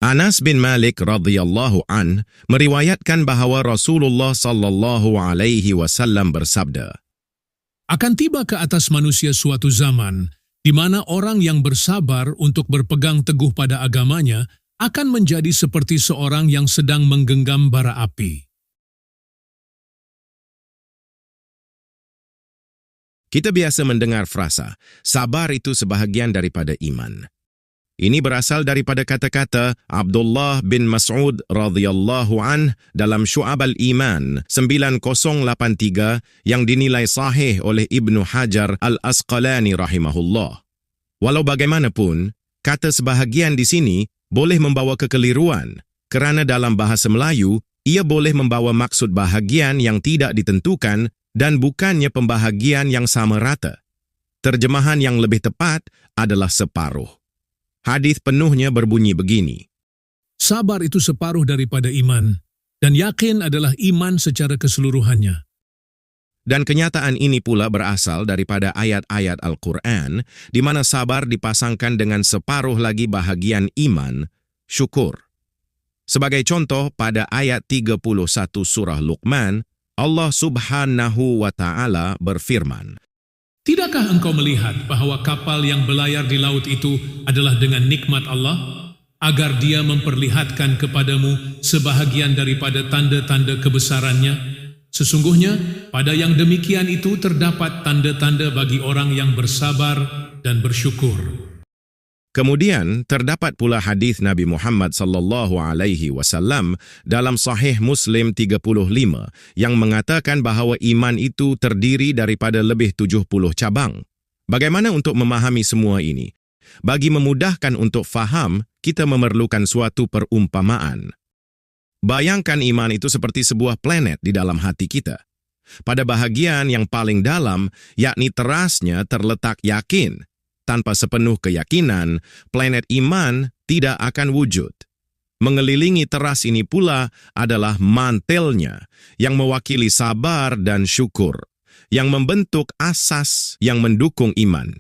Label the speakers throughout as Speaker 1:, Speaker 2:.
Speaker 1: Anas bin Malik radhiyallahu an meriwayatkan bahawa Rasulullah sallallahu alaihi wasallam bersabda,
Speaker 2: Akan tiba ke atas manusia suatu zaman, di mana orang yang bersabar untuk berpegang teguh pada agamanya akan menjadi seperti seorang yang sedang menggenggam bara api.
Speaker 1: Kita biasa mendengar frasa, sabar itu sebahagian daripada iman. Ini berasal daripada kata-kata Abdullah bin Mas'ud radhiyallahu anh dalam Syu'ab al-Iman 9083 yang dinilai sahih oleh Ibnu Hajar al-Asqalani rahimahullah. Walau bagaimanapun, kata sebahagian di sini boleh membawa kekeliruan, kerana dalam bahasa Melayu, ia boleh membawa maksud bahagian yang tidak ditentukan dan bukannya pembahagian yang sama rata. Terjemahan yang lebih tepat adalah separuh. Hadis penuhnya berbunyi begini.
Speaker 2: Sabar itu separuh daripada iman, dan yakin adalah iman secara keseluruhannya.
Speaker 1: Dan kenyataan ini pula berasal daripada ayat-ayat Al-Quran, di mana sabar dipasangkan dengan separuh lagi bahagian iman, syukur. Sebagai contoh, pada ayat 31 surah Luqman, Allah Subhanahu wa Ta'ala berfirman,
Speaker 2: Tidakkah engkau melihat bahwa kapal yang berlayar di laut itu adalah dengan nikmat Allah, agar dia memperlihatkan kepadamu sebahagian daripada tanda-tanda kebesarannya? Sesungguhnya, pada yang demikian itu terdapat tanda-tanda bagi orang yang bersabar dan bersyukur.
Speaker 1: Kemudian, terdapat pula hadis Nabi Muhammad sallallahu alaihi wasallam dalam Sahih Muslim 35 yang mengatakan bahawa iman itu terdiri daripada lebih 70 cabang. Bagaimana untuk memahami semua ini? Bagi memudahkan untuk faham, kita memerlukan suatu perumpamaan. Bayangkan iman itu seperti sebuah planet di dalam hati kita. Pada bahagian yang paling dalam, yakni terasnya terletak yakin. Tanpa sepenuh keyakinan, planet iman tidak akan wujud. Mengelilingi teras ini pula adalah mantelnya yang mewakili sabar dan syukur, yang membentuk asas yang mendukung iman.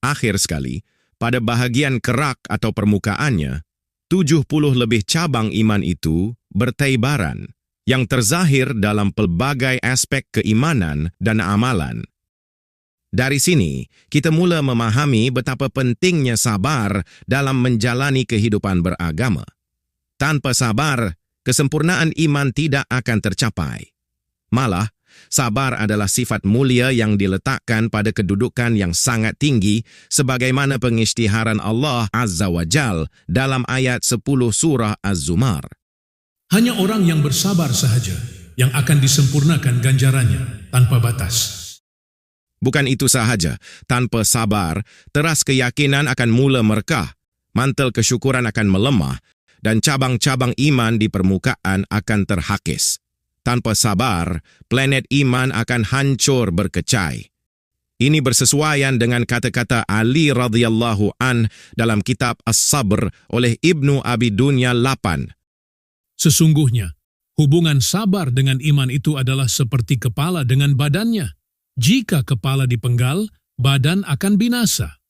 Speaker 1: Akhir sekali, pada bahagian kerak atau permukaannya, 70 lebih cabang iman itu berteibaran, yang terzahir dalam pelbagai aspek keimanan dan amalan. Dari sini, kita mula memahami betapa pentingnya sabar dalam menjalani kehidupan beragama. Tanpa sabar, kesempurnaan iman tidak akan tercapai. Malah, sabar adalah sifat mulia yang diletakkan pada kedudukan yang sangat tinggi sebagaimana pengisytiharan Allah Azza wa Jal dalam ayat 10 surah Az-Zumar.
Speaker 2: Hanya orang yang bersabar sahaja yang akan disempurnakan ganjarannya tanpa batas.
Speaker 1: Bukan itu sahaja, tanpa sabar, teras keyakinan akan mula merekah, mantel kesyukuran akan melemah, dan cabang-cabang iman di permukaan akan terhakis. Tanpa sabar, planet iman akan hancur berkecai. Ini bersesuaian dengan kata-kata Ali radhiyallahu an dalam kitab As-Sabr oleh Ibnu Abi Dunya 8.
Speaker 2: Sesungguhnya, hubungan sabar dengan iman itu adalah seperti kepala dengan badannya. Jika kepala dipenggal, badan akan binasa.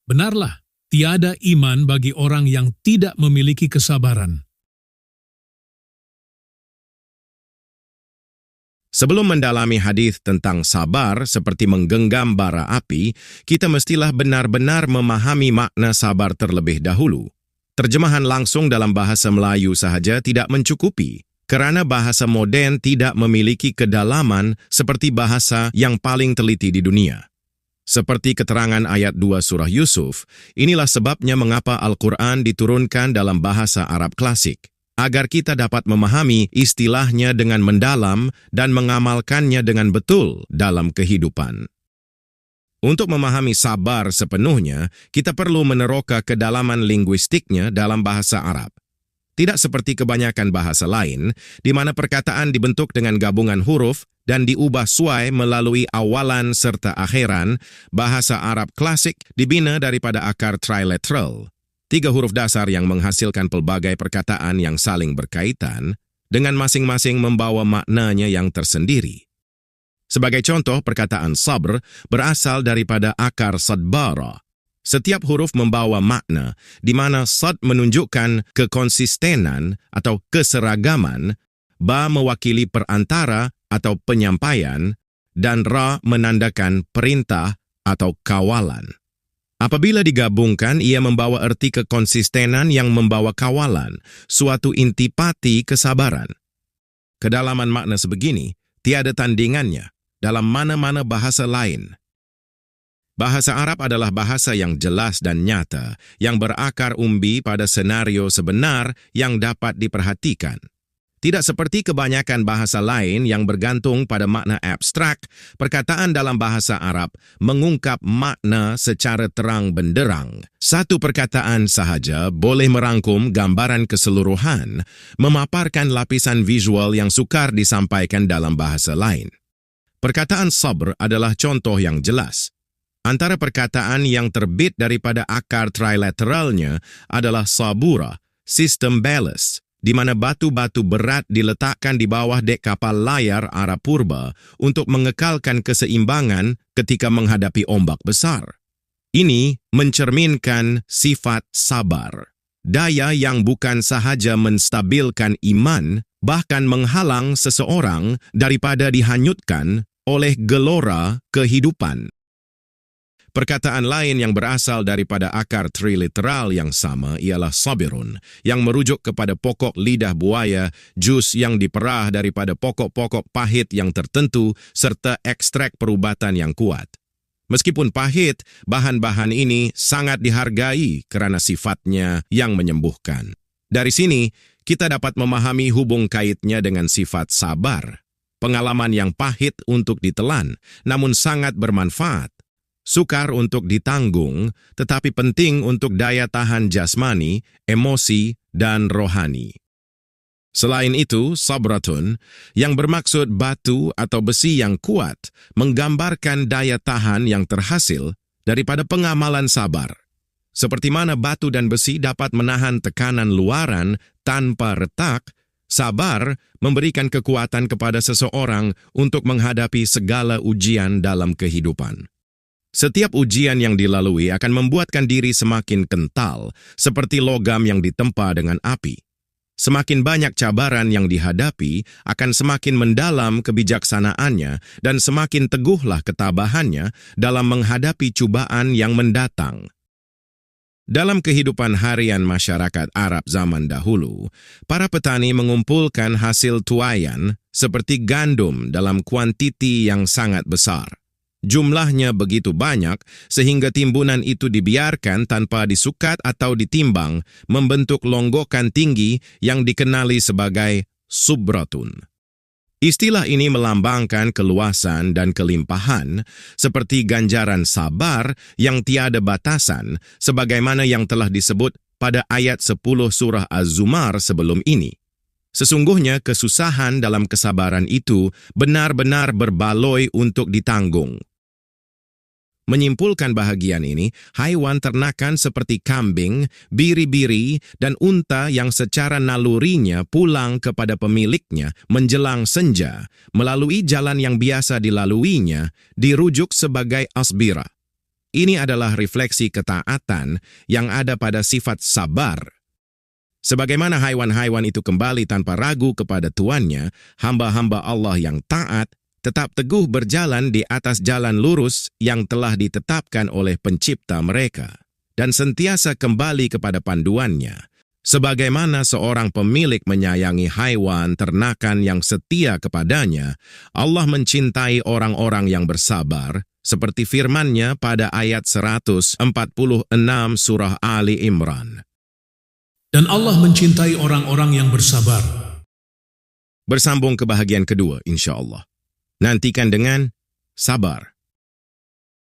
Speaker 2: Benarlah, tiada iman bagi orang yang tidak memiliki kesabaran.
Speaker 1: Sebelum mendalami hadis tentang sabar seperti menggenggam bara api, kita mestilah benar-benar memahami makna sabar terlebih dahulu. Terjemahan langsung dalam bahasa Melayu sahaja tidak mencukupi, kerana bahasa moden tidak memiliki kedalaman seperti bahasa yang paling teliti di dunia. Seperti keterangan ayat 2 surah Yusuf, inilah sebabnya mengapa Al-Quran diturunkan dalam bahasa Arab klasik, agar kita dapat memahami istilahnya dengan mendalam dan mengamalkannya dengan betul dalam kehidupan. Untuk memahami sabar sepenuhnya, kita perlu meneroka kedalaman linguistiknya dalam bahasa Arab. Tidak seperti kebanyakan bahasa lain, di mana perkataan dibentuk dengan gabungan huruf dan diubah suai melalui awalan serta akhiran, bahasa Arab klasik dibina daripada akar trilateral, 3 huruf dasar yang menghasilkan pelbagai perkataan yang saling berkaitan, dengan masing-masing membawa maknanya yang tersendiri. Sebagai contoh, perkataan sabr berasal daripada akar sadbara. Setiap huruf membawa makna, di mana sad menunjukkan kekonsistenan atau keseragaman, ba mewakili perantara atau penyampaian, dan ra menandakan perintah atau kawalan. Apabila digabungkan, ia membawa erti kekonsistenan yang membawa kawalan, suatu intipati kesabaran. Kedalaman makna sebegini tiada tandingannya dalam mana-mana bahasa lain. Bahasa Arab adalah bahasa yang jelas dan nyata, yang berakar umbi pada senario sebenar yang dapat diperhatikan. Tidak seperti kebanyakan bahasa lain yang bergantung pada makna abstrak, perkataan dalam bahasa Arab mengungkap makna secara terang benderang. Satu perkataan sahaja boleh merangkum gambaran keseluruhan, memaparkan lapisan visual yang sukar disampaikan dalam bahasa lain. Perkataan sabr adalah contoh yang jelas. Antara perkataan yang terbit daripada akar trilateralnya adalah sabura, sistem ballast, di mana batu-batu berat diletakkan di bawah dek kapal layar Arab purba untuk mengekalkan keseimbangan ketika menghadapi ombak besar. Ini mencerminkan sifat sabar, daya yang bukan sahaja menstabilkan iman, bahkan menghalang seseorang daripada dihanyutkan oleh gelora kehidupan. Perkataan lain yang berasal daripada akar triliteral yang sama ialah sabirun, yang merujuk kepada pokok lidah buaya, jus yang diperah daripada pokok-pokok pahit yang tertentu, serta ekstrak perubatan yang kuat. Meskipun pahit, bahan-bahan ini sangat dihargai kerana sifatnya yang menyembuhkan. Dari sini, kita dapat memahami hubung kaitnya dengan sifat sabar. Pengalaman yang pahit untuk ditelan, namun sangat bermanfaat. Sukar untuk ditanggung, tetapi penting untuk daya tahan jasmani, emosi, dan rohani. Selain itu, sabratun, yang bermaksud batu atau besi yang kuat, menggambarkan daya tahan yang terhasil daripada pengamalan sabar. Seperti mana batu dan besi dapat menahan tekanan luaran tanpa retak, sabar memberikan kekuatan kepada seseorang untuk menghadapi segala ujian dalam kehidupan. Setiap ujian yang dilalui akan membuatkan diri semakin kental, seperti logam yang ditempa dengan api. Semakin banyak cabaran yang dihadapi, akan semakin mendalam kebijaksanaannya dan semakin teguhlah ketabahannya dalam menghadapi cubaan yang mendatang. Dalam kehidupan harian masyarakat Arab zaman dahulu, para petani mengumpulkan hasil tuaian seperti gandum dalam kuantiti yang sangat besar. Jumlahnya begitu banyak sehingga timbunan itu dibiarkan tanpa disukat atau ditimbang, membentuk longgokan tinggi yang dikenali sebagai subratun. Istilah ini melambangkan keluasan dan kelimpahan, seperti ganjaran sabar yang tiada batasan, sebagaimana yang telah disebut pada ayat 10 surah Az-Zumar sebelum ini. Sesungguhnya kesusahan dalam kesabaran itu benar-benar berbaloi untuk ditanggung. Menyimpulkan bahagian ini, haiwan ternakan seperti kambing, biri-biri, dan unta yang secara nalurinya pulang kepada pemiliknya menjelang senja, melalui jalan yang biasa dilaluinya, dirujuk sebagai asbira. Ini adalah refleksi ketaatan yang ada pada sifat sabar. Sebagaimana haiwan-haiwan itu kembali tanpa ragu kepada tuannya, hamba-hamba Allah yang taat tetap teguh berjalan di atas jalan lurus yang telah ditetapkan oleh pencipta mereka dan sentiasa kembali kepada panduannya. Sebagaimana seorang pemilik menyayangi haiwan ternakan yang setia kepadanya, Allah mencintai orang-orang yang bersabar, seperti firman-Nya pada ayat 146 surah Ali Imran.
Speaker 2: Dan Allah mencintai orang-orang yang bersabar.
Speaker 1: Bersambung ke bahagian kedua, insya Allah. Nantikan dengan sabar.